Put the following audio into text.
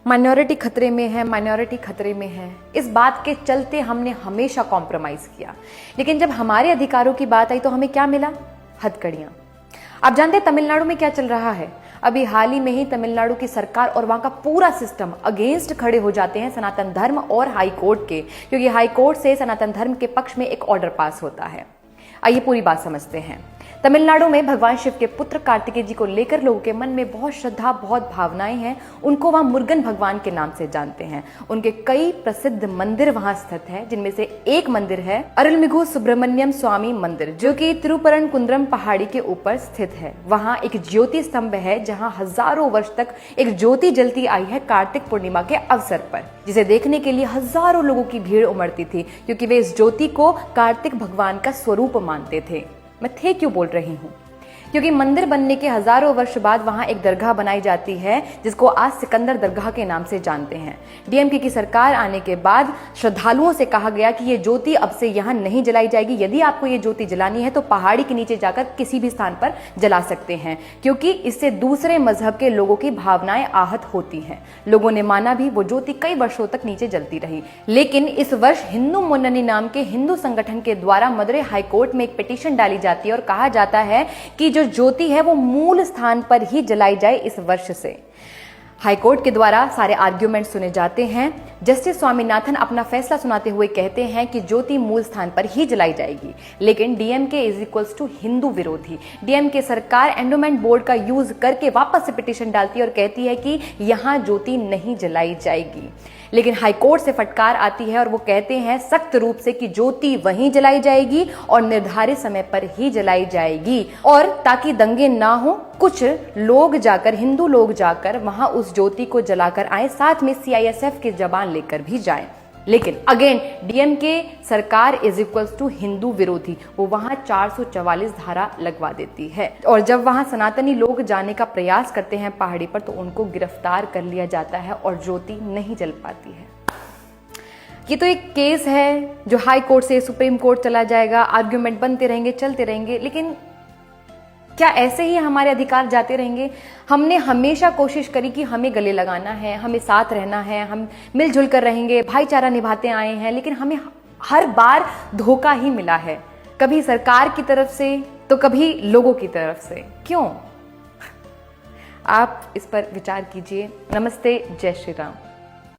Minority खतरे में है, माइनॉरिटी खतरे में है। इस बात के चलते हमने हमेशा कॉम्प्रोमाइज किया, लेकिन जब हमारे अधिकारों की बात आई तो हमें क्या मिला? हथकड़ियां। आप जानते हैं तमिलनाडु में क्या चल रहा है? अभी हाल ही में ही तमिलनाडु की सरकार और वहां का पूरा सिस्टम अगेंस्ट खड़े हो जाते हैं सनातन धर्म और हाई कोर्ट के, क्योंकि हाई कोर्ट से सनातन धर्म के पक्ष में एक ऑर्डर पास होता है। आइए पूरी बात समझते हैं। तमिलनाडु में भगवान शिव के पुत्र कार्तिकेय जी को लेकर लोगों के मन में बहुत श्रद्धा, बहुत भावनाएं हैं। उनको वहां मुरुगन भगवान के नाम से जानते हैं। उनके कई प्रसिद्ध मंदिर वहां स्थित है, जिनमें से एक मंदिर है अरुलमिगु सुब्रमण्यम स्वामी मंदिर, जो कि तिरुपरनकुंद्रम पहाड़ी के ऊपर स्थित है। वहां एक ज्योति स्तंभ है जहां हजारों वर्ष तक एक ज्योति जलती आई है कार्तिक पूर्णिमा के अवसर पर, जिसे देखने के लिए हजारों लोगों की भीड़ उमड़ती थी, क्योंकि वे इस ज्योति को कार्तिक भगवान का स्वरूप मानते थे। मैं क्यों बोल रही हूं? क्योंकि मंदिर बनने के हजारों वर्ष बाद वहां एक दरगाह बनाई जाती है, जिसको आज सिकंदर दरगाह के नाम से जानते हैं। डीएमके की सरकार आने के बाद श्रद्धालुओं से कहा गया कि ये ज्योति अब से यहां नहीं जलाई जाएगी। यदि आपको ये ज्योति जलानी है तो पहाड़ी के नीचे जाकर किसी भी स्थान पर जला सकते हैं, क्योंकि इससे दूसरे मजहब के लोगों की भावनाएं आहत होती हैं। लोगों ने माना भी, वो ज्योति कई वर्षों तक नीचे जलती रही। लेकिन इस वर्ष हिंदू मुन्ननी नाम के हिंदू संगठन के द्वारा मदुरै हाईकोर्ट में एक पिटीशन डाली जाती है और कहा जाता है कि जो ज्योति है वो मूल स्थान पर ही जलाई जाए इस वर्ष से। हाईकोर्ट के द्वारा सारे आर्ग्यूमेंट सुने जाते हैं। जस्टिस स्वामीनाथन अपना फैसला सुनाते हुए कहते हैं कि ज्योति मूल स्थान पर ही जलाई जाएगी, लेकिन डीएमके इज इक्वल्स टू हिंदू विरोधी। डीएमके सरकार एंडोमेंट बोर्ड का यूज करके वापस से पिटीशन डालती है और कहती है कि यहां ज्योति नहीं जलाई जाएगी। लेकिन हाईकोर्ट से फटकार आती है और वो कहते हैं सख्त रूप से कि ज्योति वहीं जलाई जाएगी और निर्धारित समय पर ही जलाई जाएगी। और ताकि दंगे ना हो, कुछ लोग जाकर, हिंदू लोग जाकर वहां उस ज्योति को जलाकर आए, साथ में सीआईएसएफ के जवान लेकर भी जाएं। लेकिन अगेन डीएमके सरकार इज इक्वल्स टू हिंदू विरोधी। वो वहां 444 धारा लगवा देती है, और जब वहां सनातनी लोग जाने का प्रयास करते हैं पहाड़ी पर तो उनको गिरफ्तार कर लिया जाता है और ज्योति नहीं जल पाती है। ये तो एक केस है जो हाई कोर्ट से सुप्रीम कोर्ट चला जाएगा, आर्ग्यूमेंट बनते रहेंगे, चलते रहेंगे, लेकिन क्या ऐसे ही हमारे अधिकार जाते रहेंगे? हमने हमेशा कोशिश करी कि हमें गले लगाना है, हमें साथ रहना है, हम मिलजुल कर रहेंगे, भाईचारा निभाते आए हैं, लेकिन हमें हर बार धोखा ही मिला है, कभी सरकार की तरफ से तो कभी लोगों की तरफ से। क्यों? आप इस पर विचार कीजिए। नमस्ते, जय श्री राम।